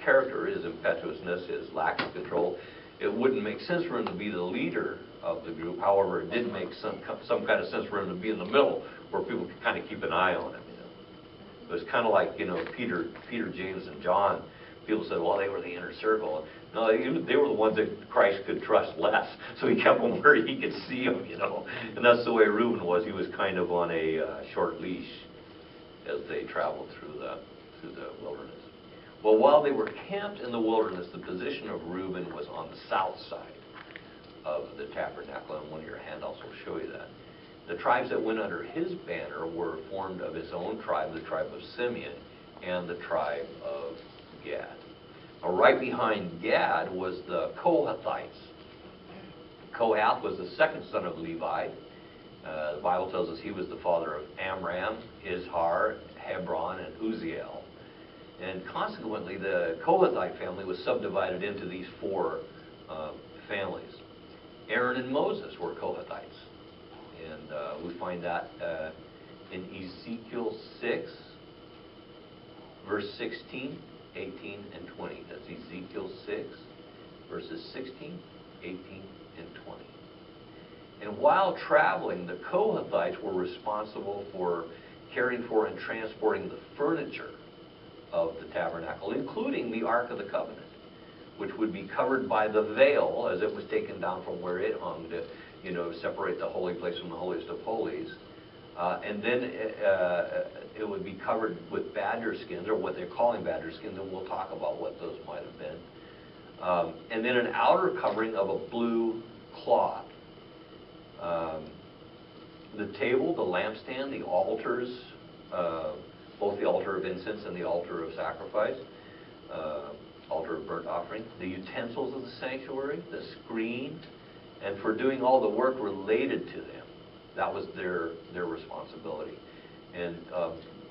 character, his impetuousness, his lack of control, it wouldn't make sense for him to be the leader of the group. However, it did make some kind of sense for him to be in the middle where people could kind of keep an eye on him. It was kind of like, Peter, James, and John. People said, well, they were the inner circle. No, they were the ones that Christ could trust less, so he kept them where he could see them, And that's the way Reuben was. He was kind of on a short leash as they traveled through the wilderness. Well, while they were camped in the wilderness, the position of Reuben was on the south side of the tabernacle, and one of your handouts will show you that. The tribes that went under his banner were formed of his own tribe, the tribe of Simeon, and the tribe of Gad. Now, right behind Gad was the Kohathites. Kohath was the second son of Levi. The Bible tells us he was the father of Amram, Izhar, Hebron, and Uzziel. And consequently, the Kohathite family was subdivided into these four families. Aaron and Moses were Kohathites. And we find that in Ezekiel 6, verse 16, 18, and 20. That's Ezekiel 6, verses 16, 18, and 20. And while traveling, the Kohathites were responsible for caring for and transporting the furniture of the tabernacle, including the Ark of the Covenant, which would be covered by the veil as it was taken down from where it hung to, separate the holy place from the holiest of holies. And then it would be covered with badger skins, or what they're calling badger skins, and we'll talk about what those might have been. And then an outer covering of a blue cloth. The table, the lampstand, the altars, both the altar of incense and the altar of sacrifice, altar of burnt offering, the utensils of the sanctuary, the screen, and for doing all the work related to them. That was their responsibility. And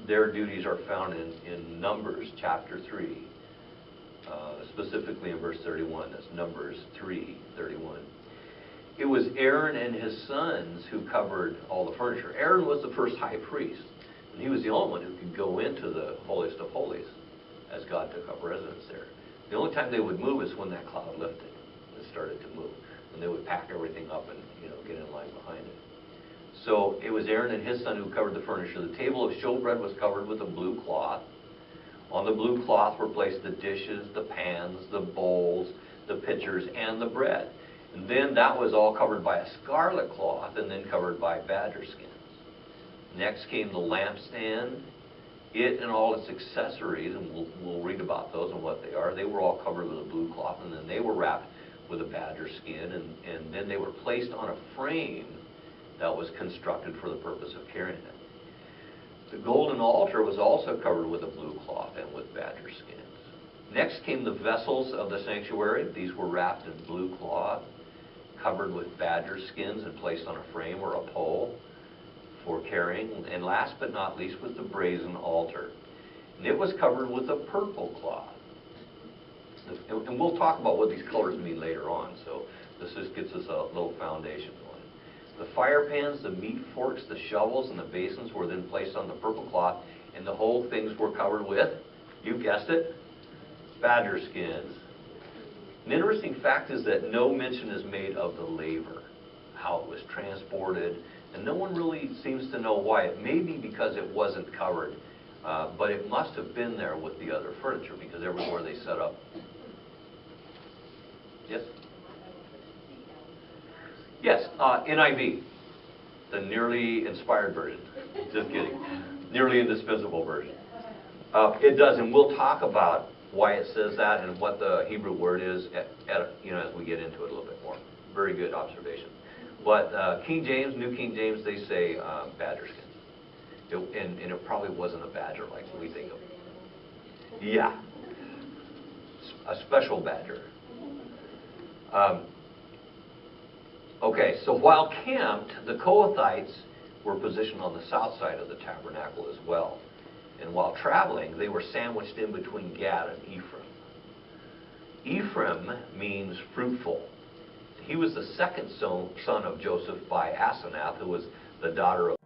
their duties are found in Numbers chapter 3, specifically in verse 31. That's Numbers 3:31. It was Aaron and his sons who covered all the furniture. Aaron was the first high priest, and he was the only one who could go into the holiest of holies as God took up residence there. The only time they would move is when that cloud lifted and started to move. And they would pack everything up and get in line behind it. So it was Aaron and his son who covered the furniture. The table of showbread was covered with a blue cloth. On the blue cloth were placed the dishes, the pans, the bowls, the pitchers, and the bread. And then that was all covered by a scarlet cloth and then covered by badger skins. Next came the lampstand. It and all its accessories, and we'll read about those and what they are, they were all covered with a blue cloth, and then they were wrapped with a badger skin, and then they were placed on a frame that was constructed for the purpose of carrying it. The golden altar was also covered with a blue cloth and with badger skins. Next came the vessels of the sanctuary. These were wrapped in blue cloth, covered with badger skins, and placed on a frame or a pole for carrying. And last but not least was the brazen altar. And it was covered with a purple cloth. And we'll talk about what these colors mean later on, so this just gets us a little foundation going. The fire pans, the meat forks, the shovels, and the basins were then placed on the purple cloth, and the whole things were covered with, you guessed it, badger skins. An interesting fact is that no mention is made of the laver, how it was transported, and no one really seems to know why. It may be because it wasn't covered, but it must have been there with the other furniture, because everywhere they set up. Yes? Yes, NIV, the nearly inspired version. Just kidding. Nearly indispensable version. It does, and we'll talk about why it says that and what the Hebrew word is as we get into it a little bit more. Very good observation. But King James, New King James, they say badger skins. And it probably wasn't a badger like we think of. Yeah. A special badger. Okay, so while camped, the Kohathites were positioned on the south side of the tabernacle as well. And while traveling, they were sandwiched in between Gad and Ephraim. Ephraim means fruitful. He was the second son of Joseph by Asenath, who was the daughter of